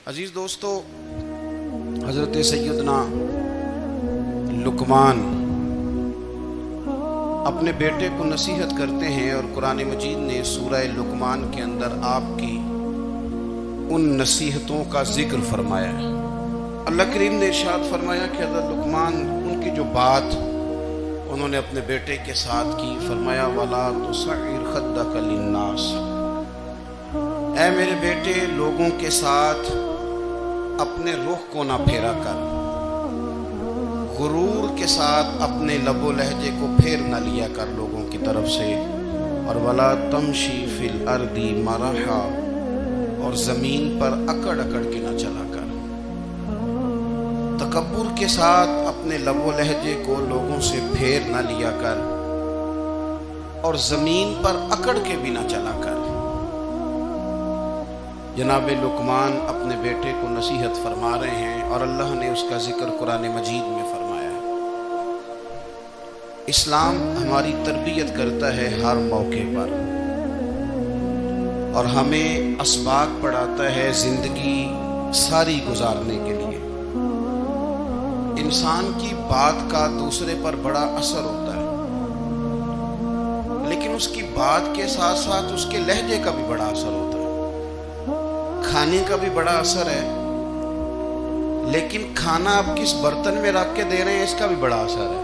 عزیز دوستو، حضرت سیدنا لقمان اپنے بیٹے کو نصیحت کرتے ہیں، اور قرآن مجید نے سورہ لقمان کے اندر آپ کی ان نصیحتوں کا ذکر فرمایا ہے۔ اللہ کریم نے ارشاد فرمایا کہ حضرت لقمان ان کی جو بات انہوں نے اپنے بیٹے کے ساتھ کی، فرمایا وَلَا تُصَعِّرْ خَدَّكَ لِلنَّاسِ، اے میرے بیٹے لوگوں کے ساتھ اپنے رخ کو نہ پھیرا کر، غرور کے ساتھ اپنے لب و لہجے کو پھیر نہ لیا کر لوگوں کی طرف سے، اور وَلَا تَمْشِي فِي الْأَرْضِ مَرَحًا، اور زمین پر اکڑ اکڑ کے نہ چلا کر، تکبر کے ساتھ اپنے لب و لہجے کو لوگوں سے پھیر نہ لیا کر، اور زمین پر اکڑ کے بھی نہ چلا کر۔ جناب لقمان اپنے بیٹے کو نصیحت فرما رہے ہیں، اور اللہ نے اس کا ذکر قرآن مجید میں فرمایا ہے۔ اسلام ہماری تربیت کرتا ہے ہر موقع پر، اور ہمیں اسباق پڑھاتا ہے زندگی ساری گزارنے کے لیے۔ انسان کی بات کا دوسرے پر بڑا اثر ہوتا ہے، لیکن اس کی بات کے ساتھ ساتھ اس کے لہجے کا بھی بڑا اثر ہوتا ہے، کھانے کا بھی بڑا اثر ہے، لیکن کھانا آپ کس برتن میں رکھ کے دے رہے ہیں اس کا بھی بڑا اثر ہے۔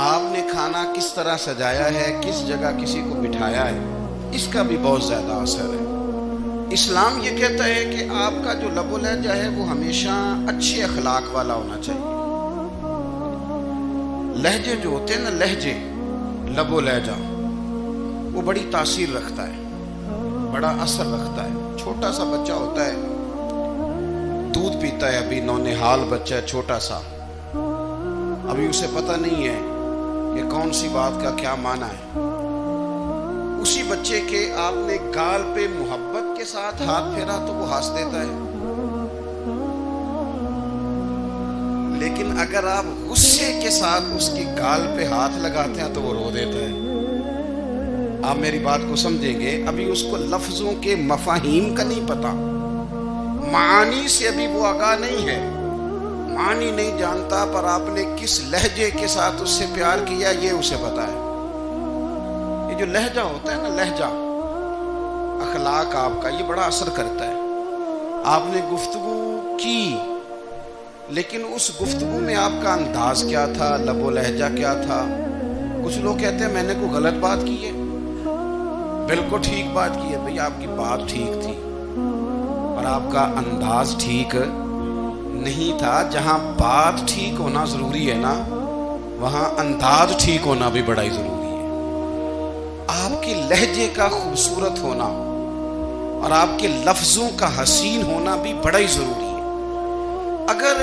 آپ نے کھانا کس طرح سجایا ہے، کس جگہ کسی کو بٹھایا ہے، اس کا بھی بہت زیادہ اثر ہے۔ اسلام یہ کہتا ہے کہ آپ کا جو لب و لہجہ ہے وہ ہمیشہ اچھے اخلاق والا ہونا چاہیے۔ لہجے جو ہوتے ہیں نا، لہجے، لب و لہجہ، وہ بڑی تاثیر رکھتا ہے، بڑا اثر رکھتا ہے۔ چھوٹا سا بچہ ہوتا ہے، دودھ پیتا ہے، ابھی نونہال بچہ ہے، چھوٹا سا، ابھی اسے پتہ نہیں ہے کہ کون سی بات کا کیا معنی ہے۔ اسی بچے کے آپ نے گال پہ محبت کے ساتھ ہاتھ پھیرا تو وہ ہنس دیتا ہے، لیکن اگر آپ غصے کے ساتھ اس کی گال پہ ہاتھ لگاتے ہیں تو وہ رو دیتا ہے۔ آپ میری بات کو سمجھیں گے، ابھی اس کو لفظوں کے مفاہیم کا نہیں پتا، معانی سے ابھی وہ آگاہ نہیں ہے، معانی نہیں جانتا، پر آپ نے کس لہجے کے ساتھ اس سے پیار کیا یہ اسے پتا ہے۔ یہ جو لہجہ ہوتا ہے نا، لہجہ، اخلاق آپ کا، یہ بڑا اثر کرتا ہے۔ آپ نے گفتگو کی، لیکن اس گفتگو میں آپ کا انداز کیا تھا، لب و لہجہ کیا تھا۔ کچھ لوگ کہتے ہیں میں نے کوئی غلط بات کی ہے، بالکل ٹھیک بات کی ہے۔ بھئی آپ کی بات ٹھیک تھی، اور آپ کا انداز ٹھیک نہیں تھا۔ جہاں بات ٹھیک ہونا ضروری ہے نا، وہاں انداز ٹھیک ہونا بھی بڑا ہی ضروری ہے۔ آپ کے لہجے کا خوبصورت ہونا اور آپ کے لفظوں کا حسین ہونا بھی بڑا ہی ضروری ہے۔ اگر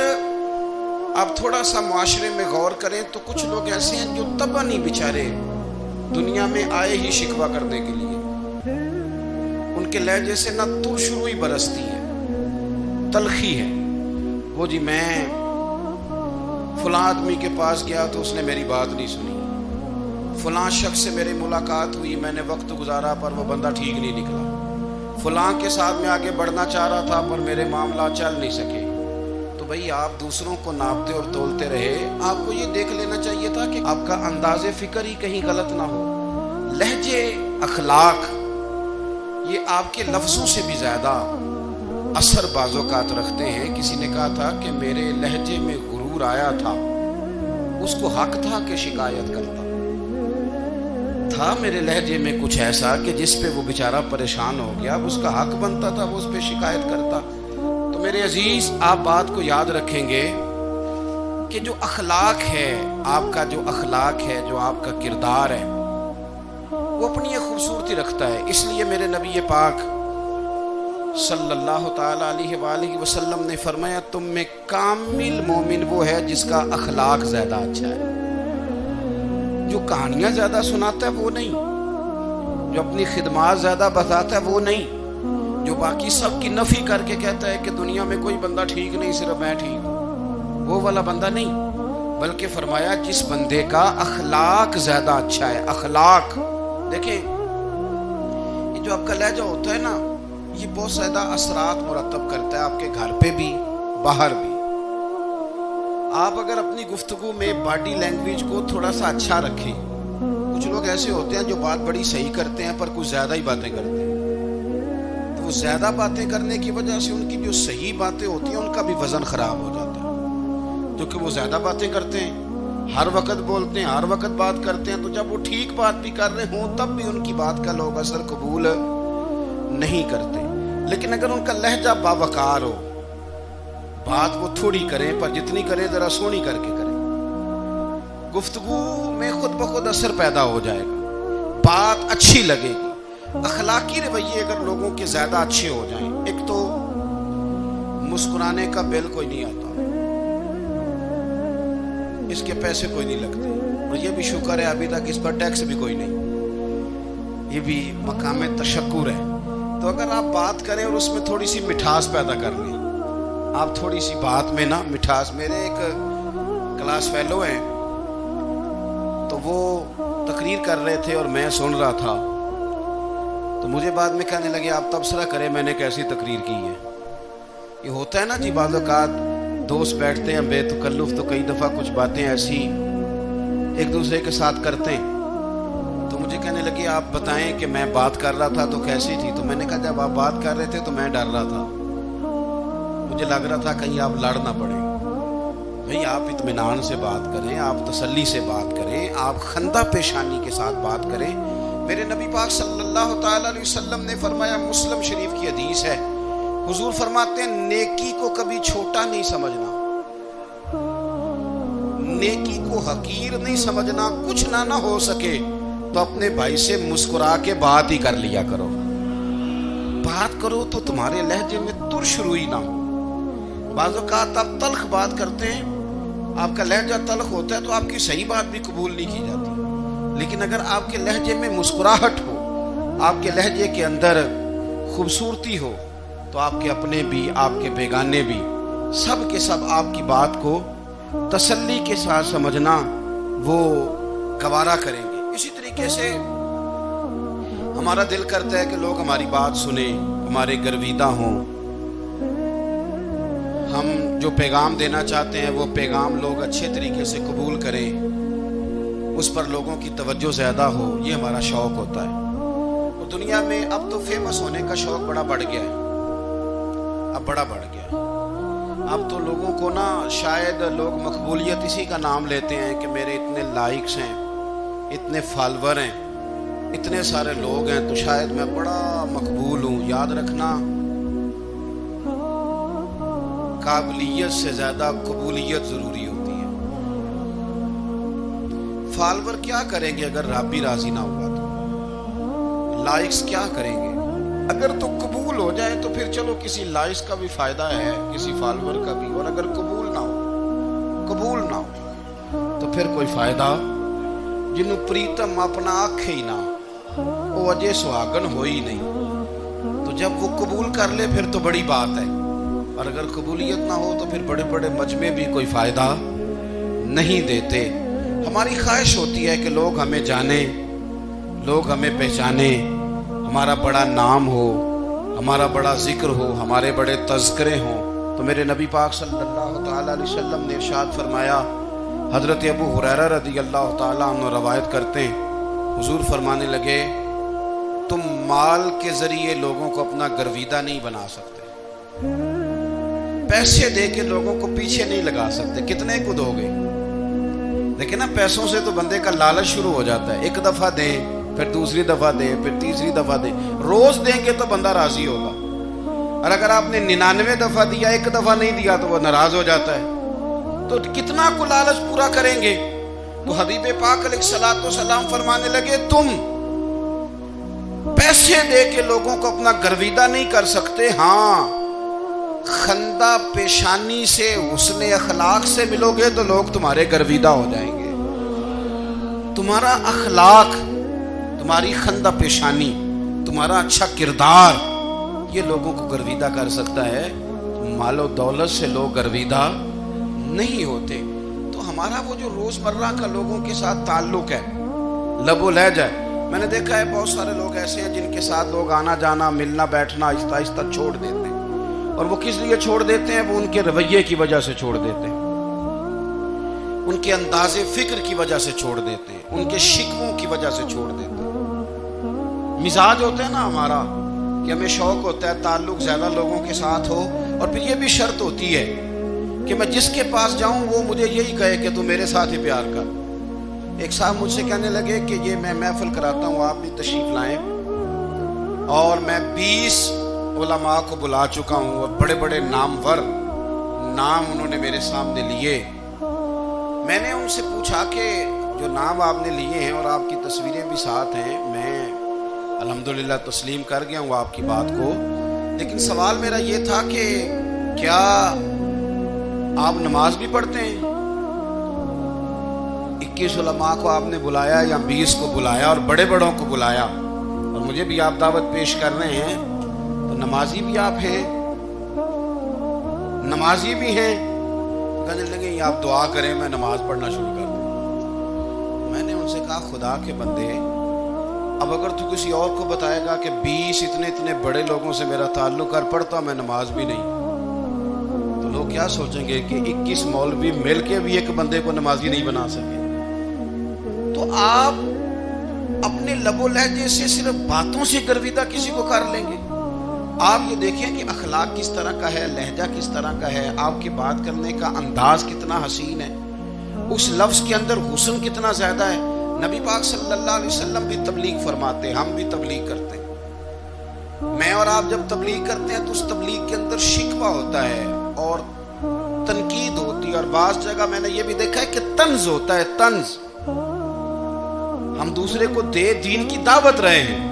آپ تھوڑا سا معاشرے میں غور کریں تو کچھ لوگ ایسے ہیں جو طبعاً ہی بیچارے دنیا میں آئے ہی شکوہ کرنے کے لیے، ان کے لہجے سے نہ ترش روئی برستی ہے، تلخی ہے۔ وہ جی میں فلاں آدمی کے پاس گیا تو اس نے میری بات نہیں سنی، فلاں شخص سے میری ملاقات ہوئی، میں نے وقت گزارا پر وہ بندہ ٹھیک نہیں نکلا، فلاں کے ساتھ میں آگے بڑھنا چاہ رہا تھا پر میرے معاملات چل نہیں سکے۔ تو بھئی آپ دوسروں کو ناپتے اور تولتے رہے، آپ کو یہ دیکھ لینا چاہیے تھا کہ آپ کا انداز فکر ہی کہیں غلط نہ ہو۔ لہجے، اخلاق، یہ آپ کے لفظوں سے بھی زیادہ اثر بعض اوقات رکھتے ہیں۔ کسی نے کہا تھا کہ میرے لہجے میں غرور آیا تھا، اس کو حق تھا کہ شکایت کرتا تھا، میرے لہجے میں کچھ ایسا کہ جس پہ وہ بیچارہ پریشان ہو گیا، اس کا حق بنتا تھا وہ اس پہ شکایت کرتا۔ تو میرے عزیز، آپ بات کو یاد رکھیں گے کہ جو اخلاق ہے، آپ کا جو اخلاق ہے، جو آپ کا کردار ہے، وہ اپنی ایک خوبصورتی رکھتا ہے۔ اس لیے میرے نبی پاک صلی اللہ تعالی علیہ وآلہ وسلم نے فرمایا تم میں کامل مومن وہ ہے جس کا اخلاق زیادہ اچھا ہے۔ جو کہانیاں زیادہ سناتا ہے وہ نہیں، جو اپنی خدمات زیادہ بتاتا ہے وہ نہیں، جو باقی سب کی نفی کر کے کہتا ہے کہ دنیا میں کوئی بندہ ٹھیک نہیں، صرف میں ٹھیک ہوں، وہ والا بندہ نہیں، بلکہ فرمایا جس بندے کا اخلاق زیادہ اچھا ہے۔ اخلاق دیکھیں، یہ جو آپ کا لہجہ ہوتا ہے نا، یہ بہت زیادہ اثرات مرتب کرتا ہے آپ کے گھر پہ بھی باہر بھی. آپ اگر اپنی گفتگو میں باڈی لینگویج کو تھوڑا سا اچھا رکھیں. کچھ لوگ ایسے ہوتے ہیں جو بات بڑی صحیح کرتے ہیں پر کچھ زیادہ ہی باتیں کرتے ہیں. تو وہ زیادہ باتیں کرنے کی وجہ سے ان کی جو صحیح باتیں ہوتی ہیں ان کا بھی وزن خراب ہو جاتا ہے، کیونکہ وہ زیادہ باتیں کرتے ہیں، ہر وقت بولتے ہیں، ہر وقت بات کرتے ہیں. تو جب وہ ٹھیک بات بھی کر رہے ہوں تب بھی ان کی بات کا لوگ اثر قبول نہیں کرتے. لیکن اگر ان کا لہجہ باوقار ہو، بات وہ تھوڑی کریں پر جتنی کریں ذرا سونی کر کے کریں، گفتگو میں خود بخود اثر پیدا ہو جائے گا، بات اچھی لگے گی. اخلاقی رویے اگر لوگوں کے زیادہ اچھے ہو جائیں، ایک تو مسکرانے کا بل کوئی نہیں آتا، اس کے پیسے کوئی نہیں لگتے، اور یہ بھی شکر ہے ابھی تک اس پر ٹیکس بھی کوئی نہیں، یہ بھی مقام تشکر ہے. تو اگر آپ بات کریں اور اس میں تھوڑی سی مٹھاس پیدا کر لیں، آپ تھوڑی سی بات میں نا مٹھاس. میرے ایک کلاس فیلو ہیں تو وہ تقریر کر رہے تھے اور میں سن رہا تھا، تو مجھے بعد میں کہنے لگے آپ تبصرہ کریں میں نے کیسی تقریر کی ہے. یہ ہوتا ہے نا جی، بعض اوقات دوست بیٹھتے ہیں بے تکلف تو کئی دفعہ کچھ باتیں ایسی ایک دوسرے کے ساتھ کرتے ہیں. تو مجھے کہنے لگے آپ بتائیں کہ میں بات کر رہا تھا تو کیسی تھی. تو میں نے کہا جب آپ بات کر رہے تھے تو میں ڈر رہا تھا، مجھے لگ رہا تھا کہیں آپ لڑ نہ پڑیں. بھئی آپ اطمینان سے بات کریں، آپ تسلی سے بات کریں، آپ خندہ پیشانی کے ساتھ بات کریں. میرے نبی پاک صلی اللہ تعالی علیہ وسلم نے فرمایا، مسلم شریف کی حدیث ہے، حضور فرماتے ہیں نیکی کو کبھی چھوٹا نہیں سمجھنا، نیکی کو حقیر نہیں سمجھنا. کچھ نہ ہو سکے تو اپنے بھائی سے مسکرا کے بات ہی کر لیا کرو. بات کرو تو تمہارے لہجے میں ترش روئی نہ ہو. بعض اوقات آپ تلخ بات کرتے ہیں، آپ کا لہجہ تلخ ہوتا ہے تو آپ کی صحیح بات بھی قبول نہیں کی جاتی. لیکن اگر آپ کے لہجے میں مسکراہٹ ہو، آپ کے لہجے کے اندر خوبصورتی ہو، تو آپ کے اپنے بھی آپ کے بیگانے بھی سب کے سب آپ کی بات کو تسلی کے ساتھ سمجھنا وہ گوارا کریں گے. اسی طریقے سے ہمارا دل کرتا ہے کہ لوگ ہماری بات سنیں، ہمارے گرویدہ ہوں، ہم جو پیغام دینا چاہتے ہیں وہ پیغام لوگ اچھے طریقے سے قبول کریں، اس پر لوگوں کی توجہ زیادہ ہو. یہ ہمارا شوق ہوتا ہے. اور دنیا میں اب تو فیمس ہونے کا شوق بڑا بڑھ گیا ہے، اب بڑا بڑھ گیا ہے. اب تو لوگوں کو نا شاید لوگ مقبولیت اسی کا نام لیتے ہیں کہ میرے اتنے لائکس ہیں، اتنے فالور ہیں، اتنے سارے لوگ ہیں تو شاید میں بڑا مقبول ہوں. یاد رکھنا، قابلیت سے زیادہ قبولیت ضروری ہوتی ہے. فالور کیا کریں گے اگر رب بھی راضی نہ ہوا تو؟ لائکس کیا کریں گے؟ اگر تو قبول ہو جائے تو پھر چلو کسی لائکس کا بھی فائدہ ہے، کسی فالور کا بھی. اور اگر قبول نہ ہو تو پھر کوئی فائدہ جنوں پریتم اپنا آنکھ ہی نہ وہ اجے سہاگن ہو ہی نہیں. تو جب وہ قبول کر لے پھر تو بڑی بات ہے، اور اگر قبولیت نہ ہو تو پھر بڑے بڑے مجمع بھی کوئی فائدہ نہیں دیتے. ہماری خواہش ہوتی ہے کہ لوگ ہمیں جانیں، لوگ ہمیں پہچانیں، ہمارا بڑا نام ہو، ہمارا بڑا ذکر ہو، ہمارے بڑے تذکرے ہوں. تو میرے نبی پاک صلی اللہ تعالی علیہ وسلم نے ارشاد فرمایا، حضرت ابو ہریرہ رضی اللہ تعالیٰ عنہ روایت کرتے ہیں، حضور فرمانے لگے تم مال کے ذریعے لوگوں کو اپنا گرویدہ نہیں بنا سکتے، پیسے دے کے لوگوں کو پیچھے نہیں لگا سکتے. کتنے کو دو گے؟ لیکن نا پیسوں سے تو بندے کا لالچ شروع ہو جاتا ہے. ایک دفعہ دیں، پھر دوسری دفعہ دیں، پھر تیسری دفعہ دیں. روز دیں گے تو بندہ راضی ہوگا، اور اگر آپ نے 99 دفعہ دیا، ایک دفعہ نہیں دیا تو وہ ناراض ہو جاتا ہے. تو کتنا کو لالچ پورا کریں گے؟ تو حبیب پاک علیہ الصلوۃ والسلام فرمانے لگے تم پیسے دے کے لوگوں کو اپنا گرویدہ نہیں کر سکتے، ہاں خندہ پیشانی سے، حسن اخلاق سے ملو گے تو لوگ تمہارے گرویدہ ہو جائیں گے. تمہارا اخلاق، تمہاری خندہ پیشانی، تمہارا اچھا کردار یہ لوگوں کو گرویدہ کر سکتا ہے. مال و دولت سے لوگ گرویدہ نہیں ہوتے. تو ہمارا وہ جو روزمرہ کا لوگوں کے ساتھ تعلق ہے، لب و لہجہ ہے، میں نے دیکھا ہے بہت سارے لوگ ایسے ہیں جن کے ساتھ لوگ آنا جانا ملنا بیٹھنا آہستہ آہستہ چھوڑ دیتے ہیں، اور وہ کس لیے چھوڑ دیتے ہیں؟ وہ ان کے رویے کی وجہ سے چھوڑ دیتے ہیں، ان کے انداز فکر کی وجہ سے چھوڑ دیتے ہیں، ان کے شکووں کی وجہ سے چھوڑ دیتے ہیں۔ مزاج ہوتا ہے نا ہمارا کہ ہمیں شوق ہوتا ہے تعلق زیادہ لوگوں کے ساتھ ہو، اور پھر یہ بھی شرط ہوتی ہے کہ میں جس کے پاس جاؤں وہ مجھے یہی کہے کہ تو میرے ساتھ ہی پیار کر۔ ایک صاحب مجھ سے کہنے لگے کہ یہ میں محفل کراتا ہوں، آپ بھی تشریف لائیں، اور میں 20 علماء کو بلا چکا ہوں، اور بڑے بڑے نامور نام انہوں نے میرے سامنے لیے۔ میں نے ان سے پوچھا کہ جو نام آپ نے لیے ہیں اور آپ کی تصویریں بھی ساتھ ہیں، میں الحمدللہ تسلیم کر گیا ہوں آپ کی بات کو، لیکن سوال میرا یہ تھا کہ کیا آپ نماز بھی پڑھتے ہیں؟ 21 علماء کو آپ نے بلایا یا 20 کو بلایا اور بڑے بڑوں کو بلایا، اور مجھے بھی آپ دعوت پیش کر رہے ہیں، تو نمازی بھی آپ ہیں، نمازی بھی ہیں؟ کہنے لگے آپ دعا کریں میں نماز پڑھنا شروع کر دوں۔ میں نے ان سے کہا خدا کے بندے، اب اگر تو کسی اور کو بتائے گا کہ 20 اتنے بڑے لوگوں سے میرا تعلق کر پڑتا میں نماز بھی نہیں، تو لوگ کیا سوچیں گے کہ 21 مولوی مل کے بھی ایک بندے کو نمازی نہیں بنا سکے۔ تو آپ اپنے لب و لہجے سے صرف باتوں سے گرویدہ کسی کو کر لیں گے؟ آپ یہ دیکھیں کہ اخلاق کس طرح کا ہے، لہجہ کس طرح کا ہے، آپ کی بات کرنے کا انداز کتنا حسین ہے، اس لفظ کے اندر حسن کتنا زیادہ ہے۔ نبی پاک صلی اللہ علیہ وسلم بھی تبلیغ فرماتے ہیں، ہم بھی تبلیغ کرتے ہیں۔ میں اور آپ جب تبلیغ کرتے ہیں تو اس تبلیغ کے اندر شکوہ ہوتا ہے اور تنقید ہوتی ہے، اور بعض جگہ میں نے یہ بھی دیکھا ہے کہ طنز ہوتا ہے، طنز۔ ہم دوسرے کو دین کی دعوت رہے ہیں،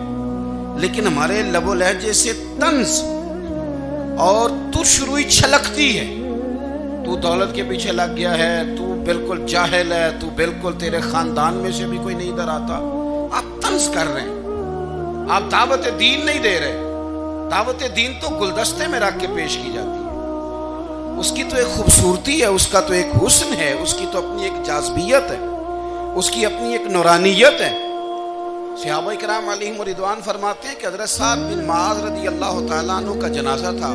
لیکن ہمارے لب و لہجے سے طنز اور تُش روئی چھلکتی ہے۔ تو دولت کے پیچھے لگ گیا ہے، تو بالکل جاہل ہے، تو بالکل تیرے خاندان میں سے بھی کوئی نہیں ادھر آتا۔ آپ طنز کر رہے ہیں، آپ دعوت دین نہیں دے رہے۔ دعوت دین تو گلدستے میں رکھ کے پیش کی جاتی ہے، اس کی تو ایک خوبصورتی ہے، اس کا تو ایک حسن ہے، اس کی تو اپنی ایک جاذبیت ہے، اس کی اپنی ایک نورانیت ہے۔ صحابہ کرام علیہم رضوان فرماتے ہیں کہ حضرت سعد بن معاذ رضی اللہ تعالیٰ عنہ کا جنازہ تھا،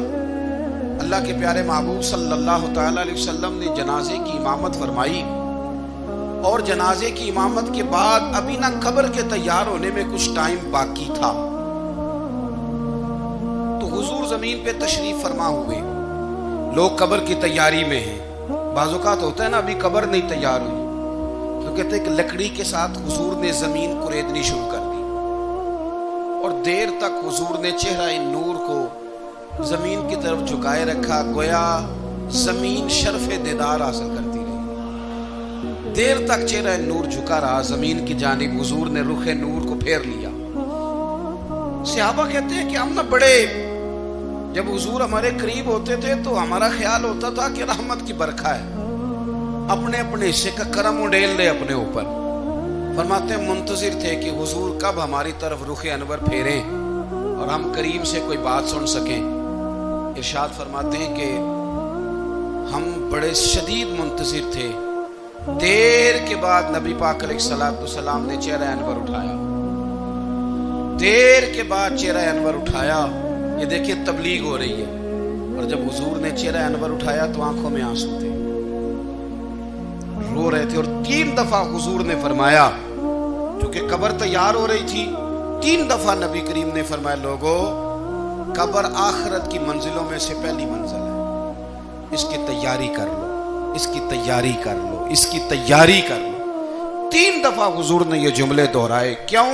اللہ کے پیارے محبوب صلی اللہ تعالیٰ علیہ وسلم نے جنازے کی امامت فرمائی، اور جنازے کی امامت کے بعد ابھی نہ قبر کے تیار ہونے میں کچھ ٹائم باقی تھا، تو حضور زمین پہ تشریف فرما ہوئے، لوگ قبر کی تیاری میں ہیں۔ بعض اوقات ہوتا ہے نا ابھی قبر نہیں تیار ہوئی، تو کہتے ہیں کہ لکڑی کے ساتھ حضور نے زمین کریدنی شروع کر دی، اور دیر تک حضور نے چہرہ نور کو زمین کی طرف جھکائے رکھا، گویا زمین شرف دیدار حاصل کرتی رہی۔ دیر تک چہرہ نور جھکا رہا زمین کی جانب، حضور نے رخ نور کو پھیر لیا۔ صحابہ کہتے ہیں کہ ہم نہ بڑے، جب حضور ہمارے قریب ہوتے تھے تو ہمارا خیال ہوتا تھا کہ رحمت کی برکھا ہے، اپنے اپنے حصے کا کرم اڈیل لے اپنے اوپر۔ فرماتے ہیں منتظر تھے کہ حضور کب ہماری طرف رخ انور پھیریں اور ہم کریم سے کوئی بات سن سکیں۔ ارشاد فرماتے ہیں کہ ہم بڑے شدید منتظر تھے، دیر کے بعد نبی پاک علیہ الصلوۃ والسلام نے چہرہ انور اٹھایا، دیر کے بعد چہرہ انور اٹھایا۔ یہ دیکھیں تبلیغ ہو رہی ہے، اور جب حضور نے چہرہ انور اٹھایا تو آنکھوں میں آنسو تھے، رو رہے تھے، اور 3 دفعہ حضور نے فرمایا، چونکہ قبر تیار ہو رہی تھی، 3 دفعہ نبی کریم نے فرمایا لوگو قبر آخرت کی منزلوں میں سے پہلی منزل ہے، اس کی تیاری کر لو، اس کی تیاری کر لو، اس کی تیاری کر لو۔ 3 دفعہ حضور نے یہ جملے دہرائے۔ کیوں؟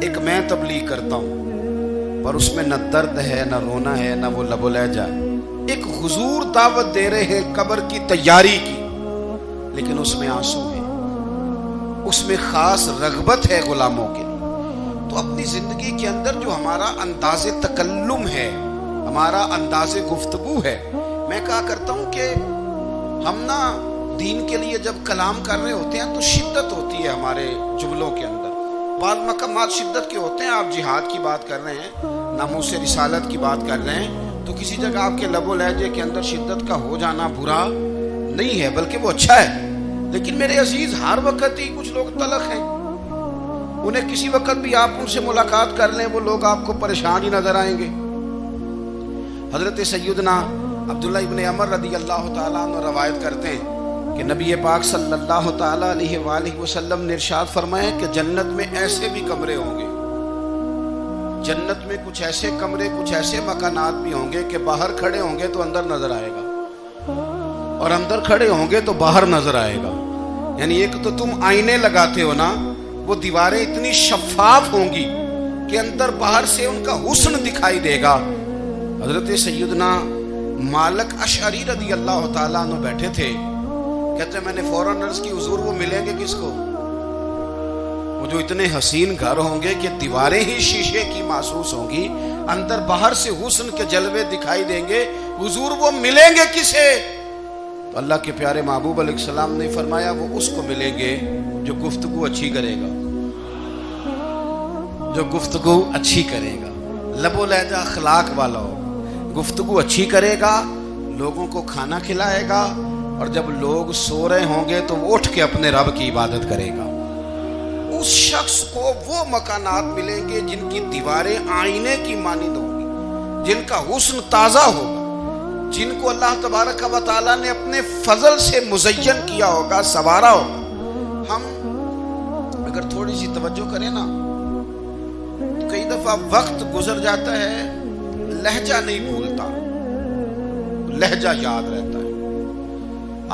ایک میں تبلیغ کرتا ہوں پر اس میں نہ درد ہے، نہ رونا ہے، نہ وہ لب و لہجہ ہے۔ ایک حضور دعوت دے رہے ہیں قبر کی تیاری کی، لیکن اس میں آنسو ہے، اس میں خاص رغبت ہے غلاموں کے لیے۔ تو اپنی زندگی کے اندر جو ہمارا انداز تکلم ہے، ہمارا انداز گفتگو ہے، میں کہا کرتا ہوں کہ ہم نا دین کے لیے جب کلام کر رہے ہوتے ہیں تو شدت ہوتی ہے ہمارے جملوں کے اندر، بعض مقامات شدت کے ہوتے ہیں۔ آپ جہاد کی بات کر رہے ہیں، ناموس رسالت کی بات کر رہے ہیں، تو کسی جگہ آپ کے لب و لہجے کے اندر شدت کا ہو جانا برا نہیں ہے، بلکہ وہ اچھا ہے۔ لیکن میرے عزیز ہر وقت ہی کچھ لوگ تلخ ہیں، انہیں کسی وقت بھی آپ ان سے ملاقات کر لیں وہ لوگ آپ کو پریشان ہی نظر آئیں گے۔ حضرت سیدنا عبداللہ ابن عمر رضی اللہ تعالیٰ عنہ روایت کرتے ہیں کہ نبی پاک صلی اللہ تعالیٰ علیہ وآلہ وسلم نے ارشاد فرمایا کہ جنت میں ایسے بھی کمرے ہوں گے، جنت میں کچھ ایسے کمرے، کچھ ایسے مکانات بھی ہوں گے کہ باہر کھڑے ہوں گے تو اندر نظر آئے گا، اور اندر کھڑے ہوں گے تو باہر نظر آئے گا۔ یعنی ایک تو تم آئینے لگاتے ہو نا، وہ دیواریں اتنی شفاف ہوں گی کہ اندر باہر سے ان کا حسن دکھائی دے گا۔ حضرت سیدنا مالک اشعری رضی اللہ تعالیٰ عنہ بیٹھے تھے، کہتے ہیں میں نے فوراً عرض کی حضور وہ ملیں گے کس کو؟ وہ جو اتنے حسین گھر ہوں گے کہ دیواریں ہی شیشے کی محسوس ہوں گی، اندر باہر سے حسن کے جلوے دکھائی دیں گے، حضور وہ ملیں گے کسے؟ تو اللہ کے پیارے محبوب علیہ السلام نے فرمایا وہ اس کو ملیں گے جو گفتگو اچھی کرے گا، جو گفتگو اچھی کرے گا، لب و لہجہ اخلاق والا ہو، گفتگو اچھی کرے گا، لوگوں کو کھانا کھلائے گا، اور جب لوگ سو رہے ہوں گے تو وہ اٹھ کے اپنے رب کی عبادت کرے گا۔ اس شخص کو وہ مکانات ملیں گے جن کی دیواریں آئینے کی مانند ہوں گی، جن کا حسن تازہ ہوگا، جن کو اللہ تبارک و تعالیٰ نے اپنے فضل سے مزین کیا ہوگا، سنوارا ہوگا۔ ہم اگر تھوڑی سی توجہ کریں نا، کئی دفعہ وقت گزر جاتا ہے، لہجہ نہیں بھولتا، لہجہ یاد رہتا ہے۔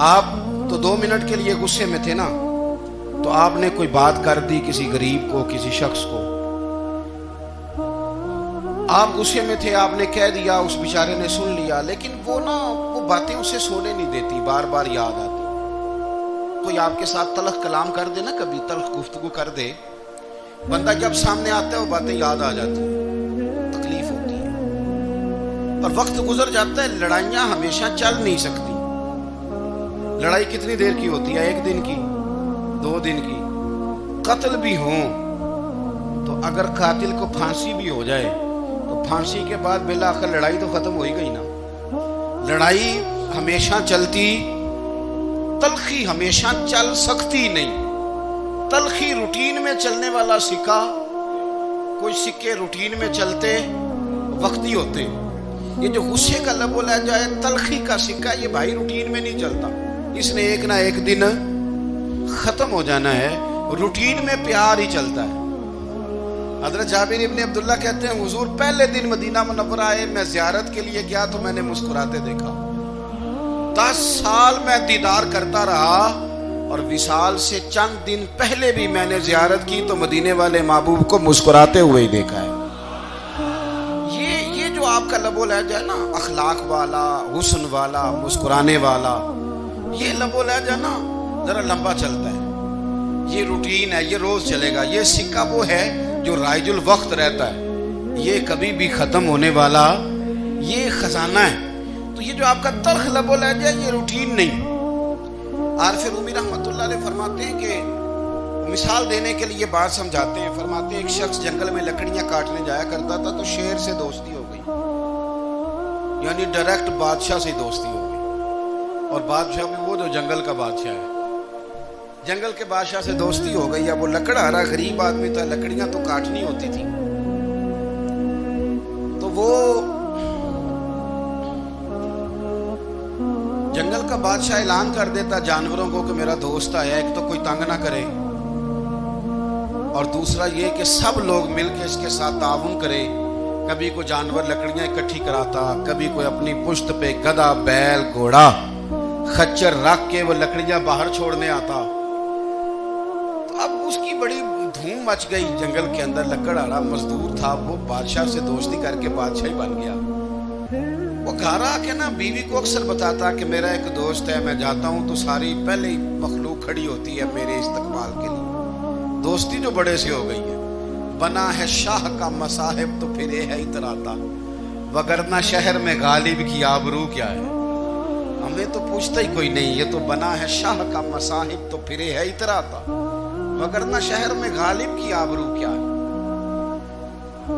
آپ تو 2 منٹ کے لیے غصے میں تھے نا، تو آپ نے کوئی بات کر دی کسی غریب کو، کسی شخص کو، آپ غصے میں تھے، آپ نے کہہ دیا، اس بیچارے نے سن لیا، لیکن وہ باتیں اسے سونے نہیں دیتی، بار بار یاد آتی۔ کوئی آپ کے ساتھ تلخ کلام کر دے نا، کبھی تلخ گفتگو کر دے، بندہ جب سامنے آتا ہے وہ باتیں یاد آ جاتی ہیں، تکلیف ہوتی ہے، اور وقت گزر جاتا ہے۔ لڑائیاں ہمیشہ چل نہیں سکتی، لڑائی کتنی دیر کی ہوتی ہے؟ 1 دن کی، 2 دن کی۔ قتل بھی ہوں تو اگر قاتل کو پھانسی بھی ہو جائے تو پھانسی کے بعد بالآخر لڑائی تو ختم ہو ہی گئی نا۔ لڑائی ہمیشہ چلتی، تلخی ہمیشہ چل سکتی نہیں۔ تلخی روٹین میں چلنے والا سکہ، کوئی سکے روٹین میں چلتے وقتی ہوتے، یہ جو غصے کا لب و لہجہ ہے، تلخی کا سکہ، یہ بھائی روٹین میں نہیں چلتا، اس نے ایک نہ ایک دن ختم ہو جانا ہے، روٹین میں پیار ہی چلتا ہے۔ حضرت جابر ابن عبداللہ کہتے ہیں حضور پہلے دن مدینہ منورہ آئے، میں زیارت کے لیے گیا تو میں نے مسکراتے دیکھا، 10 سال میں دیدار کرتا رہا، اور وصال سے چند دن پہلے بھی میں نے زیارت کی تو مدینے والے محبوب کو مسکراتے ہوئے ہی دیکھا ہے۔ یہ جو آپ کا لب و لہجہ ہے نا، اخلاق والا، حسن والا، مسکرانے والا، یہ لب و لہجہ نا ذرا لمبا چلتا ہے، یہ روٹین ہے، یہ روز چلے گا۔ یہ سکہ وہ ہے جو رائج الوقت رہتا ہے، یہ کبھی بھی ختم ہونے والا یہ خزانہ ہے۔ تو یہ جو آپ کا تلخ لب و لہجہ ہے، یہ روٹین نہیں۔ عارف رومی رحمۃ اللہ علیہ فرماتے ہیں کہ مثال دینے کے لیے بات سمجھاتے ہیں، فرماتے ہیں ایک شخص جنگل میں لکڑیاں کاٹنے جایا کرتا تھا تو شیر سے دوستی ہو گئی، یعنی ڈائریکٹ بادشاہ سے دوستی ہو گئی، اور بادشاہ بھی وہ جو جنگل کا بادشاہ ہے، جنگل کے بادشاہ سے دوستی ہو گئی۔ اب وہ لکڑہارا غریب آدمی تھا، لکڑیاں تو کاٹنی ہوتی تھی، تو وہ جنگل کا بادشاہ اعلان کر دیتا جانوروں کو کہ میرا دوست آیا، ایک تو کوئی تنگ نہ کرے، اور دوسرا یہ کہ سب لوگ مل کے اس کے ساتھ تعاون کرے۔ کبھی کوئی جانور لکڑیاں اکٹھی کراتا، کبھی کوئی اپنی پشت پہ گدھا، بیل، گھوڑا، خچر رکھ کے وہ لکڑیاں باہر چھوڑنے آتا۔ تو اب اس کی بڑی دھوم مچ گئی جنگل کے اندر، لکڑہارا مزدور تھا، وہ بادشاہ سے دوستی کر کے بادشاہ ہی بن گیا۔ وہ گھر آ کے نا بیوی کو اکثر بتاتا کہ میرا ایک دوست ہے، میں جاتا ہوں تو ساری پہلے ہی مخلوق کھڑی ہوتی ہے میرے استقبال کے لیے، دوستی جو بڑے سے ہو گئی ہے۔ بنا ہے شاہ کا مصاحب تو پھر یہ ہے اتراتا، وگرنہ شہر میں غالب کی آبرو کیا ہے؟ ہمیں تو پوچھتا ہی کوئی نہیں، یہ تو بنا ہے شاہ کا مصاحب تو پھر یہ ہے اتراتا، وگرنہ شہر میں غالب کی آبرو کیا ہے؟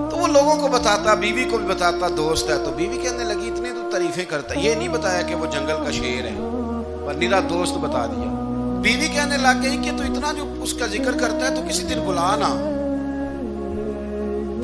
تو وہ لوگوں کو بتاتا، بیوی کو بھی بتاتا دوست ہے، تو بیوی کہنے لگی اتنے تو تعریفیں کرتا، یہ نہیں بتایا کہ وہ جنگل کا شیر ہے، پر میرا دوست بتا دیا۔ بیوی کہنے لگ گئی کہ تو اتنا جو اس کا ذکر کرتا ہے تو کسی دن بلا نا،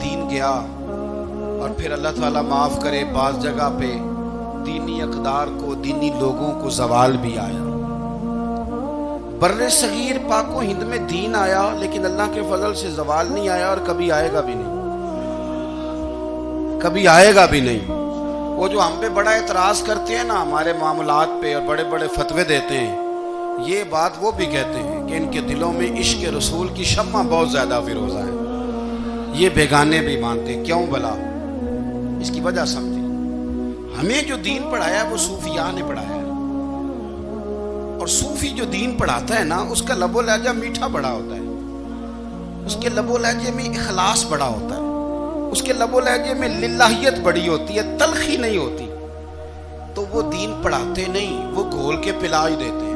دین گیا اور پھر اللہ تعالیٰ معاف کرے بعض جگہ پہ دینی اقدار کو، دینی لوگوں کو زوال بھی آیا۔ بر صغیر پاک و ہند میں دین آیا لیکن اللہ کے فضل سے زوال نہیں آیا اور کبھی آئے گا بھی نہیں، کبھی آئے گا بھی نہیں۔ وہ جو ہم پہ بڑا اعتراض کرتے ہیں نا ہمارے معاملات پہ اور بڑے بڑے فتوے دیتے ہیں، یہ بات وہ بھی کہتے ہیں کہ ان کے دلوں میں عشق رسول کی شمع بہت زیادہ فیروزہ ہے، یہ بیگانے بھی مانتے ہیں۔ کیوں بھلا؟ اس کی وجہ سمجھیں، ہمیں جو دین پڑھایا وہ صوفیاء نے پڑھایا ہے، اور صوفی جو دین پڑھاتا ہے نا اس کا لب و لہجہ میٹھا بڑا ہوتا ہے، اس کے لب و لہجے میں اخلاص بڑا ہوتا ہے، اس کے لب و لہجے میں للہیت بڑی ہوتی ہے، تلخی نہیں ہوتی۔ تو وہ دین پڑھاتے نہیں، وہ گھول کے پلا ہی دیتے ہیں۔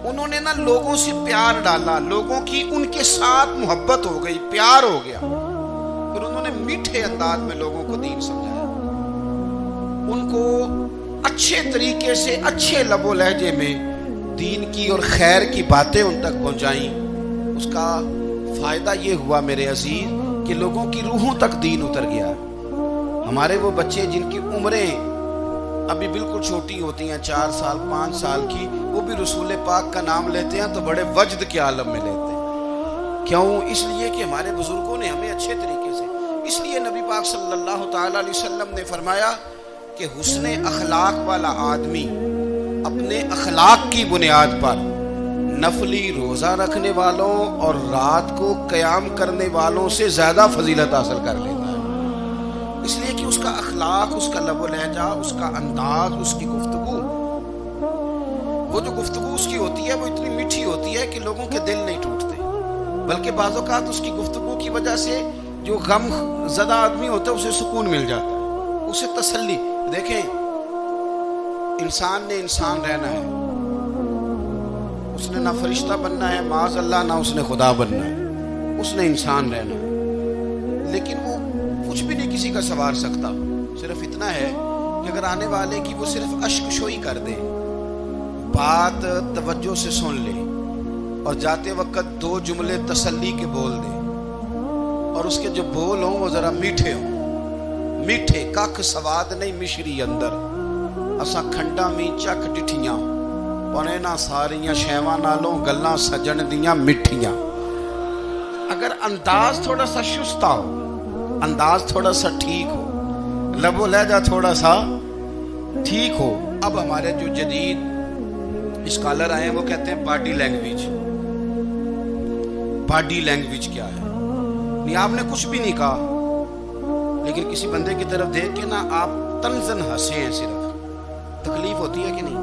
انہوں نے نا لوگوں سے پیار ڈالا، لوگوں کی ان کے ساتھ محبت ہو گئی، پیار ہو گیا، پھر انہوں نے میٹھے انداز میں لوگوں کو دین سمجھایا، ان کو اچھے طریقے سے اچھے لب و لہجے میں دین کی اور خیر کی باتیں ان تک پہنچائیں۔ اس کا فائدہ یہ ہوا میرے عزیز کہ لوگوں کی روحوں تک دین اتر گیا۔ ہمارے وہ بچے جن کی عمریں ابھی بالکل چھوٹی ہوتی ہیں، 4 سال 5 سال کی، وہ بھی رسول پاک کا نام لیتے ہیں تو بڑے وجد کے عالم میں لیتے ہیں۔ کیوں؟ اس لیے کہ ہمارے بزرگوں نے ہمیں اچھے طریقے سے، اس لیے نبی پاک صلی اللہ تعالی علیہ وسلم نے فرمایا کہ حسن اخلاق والا آدمی اپنے اخلاق کی بنیاد پر نفلی روزہ رکھنے والوں اور رات کو قیام کرنے والوں سے زیادہ فضیلت حاصل کر لیتا ہے، اس لیے کہ اس کا اخلاق، اس کا لب و لہجہ، اس کا انداز، اس کی گفتگو، وہ جو گفتگو اس کی ہوتی ہے وہ اتنی میٹھی ہوتی ہے کہ لوگوں کے دل نہیں ٹوٹتے، بلکہ بعض اوقات اس کی گفتگو کی وجہ سے جو غم زدہ آدمی ہوتا ہے اسے سکون مل جاتا ہے، اسے تسلی۔ دیکھیں، انسان نے انسان رہنا ہے، اس نے نہ فرشتہ بننا ہے معاذ اللہ، نہ اس نے خدا بننا ہے، اس نے انسان رہنا ہے، لیکن وہ کچھ بھی نہیں کسی کا سنوار سکتا، صرف اتنا ہے کہ اگر آنے والے کی وہ صرف اشک شوئی کر دے، بات توجہ سے سن لے اور جاتے وقت 2 جملے تسلی کے بول دے، اور اس کے جو بول ہوں وہ ذرا میٹھے ہوں، میٹھے کک سواد نہیں مشری اندر، اساں کھنڈا می چک ڈٹھیاں پر اینا ساریاں شیواں نالوں گلاں سجن دیاں مٹھیاں۔ اگر انداز تھوڑا سا شستہ ہو، انداز تھوڑا سا ٹھیک ہو، لب و لہجہ تھوڑا سا ٹھیک ہو۔ اب ہمارے جو جدید اسکالر آئے ہیں وہ کہتے ہیں باڈی لینگویج۔ باڈی لینگویج کیا ہے؟ نہیں، آپ نے کچھ بھی نہیں کہا لیکن کسی بندے کی طرف دیکھ کے نا آپ تنزن ہنسے ہیں، صرف تکلیف ہوتی ہے کہ نہیں؟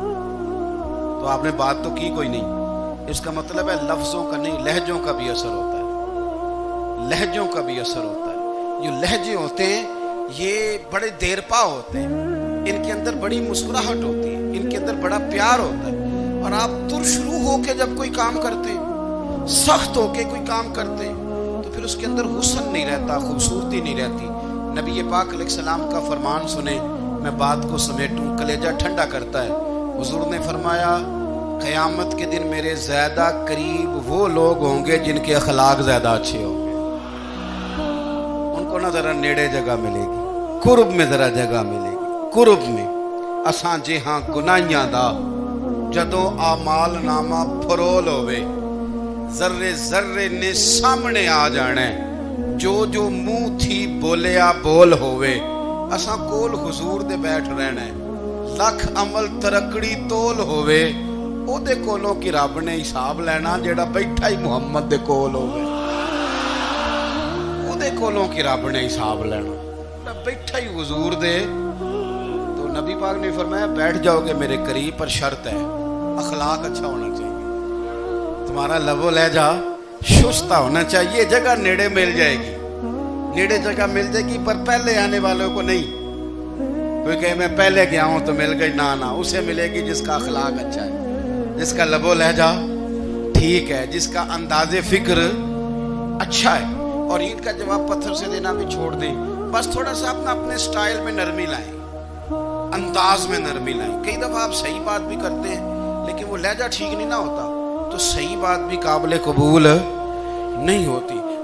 تو آپ نے بات تو کی کوئی نہیں، اس کا مطلب ہے لفظوں کا نہیں، لہجوں کا بھی اثر ہوتا ہے، لہجوں کا بھی اثر ہوتا ہے۔ جو لہجے ہوتے ہیں یہ بڑے دیر پا ہوتے ہیں، ان کے اندر بڑی مسکراہٹ ہوتی ہے، ان کے اندر بڑا پیار ہوتا ہے، اور آپ ترشروح ہو کے جب کوئی کام کرتے ہیں، سخت ہو کے کوئی کام کرتے ہیں تو پھر اس کے اندر حسن نہیں رہتا، خوبصورتی نہیں رہتی۔ نبی پاک علیہ السلام کا فرمان سنیں، میں بات کو سمیٹوں، کلیجہ ٹھنڈا کرتا ہے۔ حضور نے فرمایا قیامت کے دن میرے زیادہ قریب وہ لوگ ہوں گے جن کے اخلاق زیادہ اچھے ہوں گے، ان کو نہ ذرا نیڑے جگہ ملے گی، قرب میں ذرا جگہ ملے گی، قرب میں۔ اساں جے ہاں گناہیاں دا جدوں اعمال نامہ پھرول ہوئے، ذرے ذرے نے سامنے آ جانے، جو جو منہ تھی بولیا بول ہوئے، اساں کول حضور دے بیٹھ رہنا ہے، لکھ عمل ترکڑی تول ہوئے، او دے کولوں کی رب نے حساب لینا جیڑا بیٹھا ہی محمد دے کول ہوئے، او دے کولوں کی رب نے حساب لینا بیٹھا ہی حضور دے۔ تو نبی پاک نے فرمایا بیٹھ جاؤ گے میرے قریب، پر شرط ہے اخلاق اچھا ہونا چاہیے، تمہارا لب و لہجہ شستہ ہونا چاہیے، جگہ نیڑے مل جائے گی، نیڑے جگہ مل جائے گی، پر پہلے آنے والوں کو نہیں۔ کوئی کہے میں پہلے گیا ہوں تو مل گئی، نہ اسے ملے گی جس کا اخلاق اچھا ہے، جس کا لب و لہجہ ٹھیک ہے، جس کا انداز فکر اچھا ہے۔ اور اینٹ کا جواب پتھر سے دینا بھی چھوڑ دیں، بس تھوڑا سا اپنے سٹائل میں نرمی لائیں، انداز میں نرمی لائیں۔ کئی دفعہ آپ صحیح بات بھی کرتے ہیں لیکن وہ لہجہ ٹھیک نہیں نہ ہوتا تو صحیح بات بھی قابل قبول نہیں ہوتی۔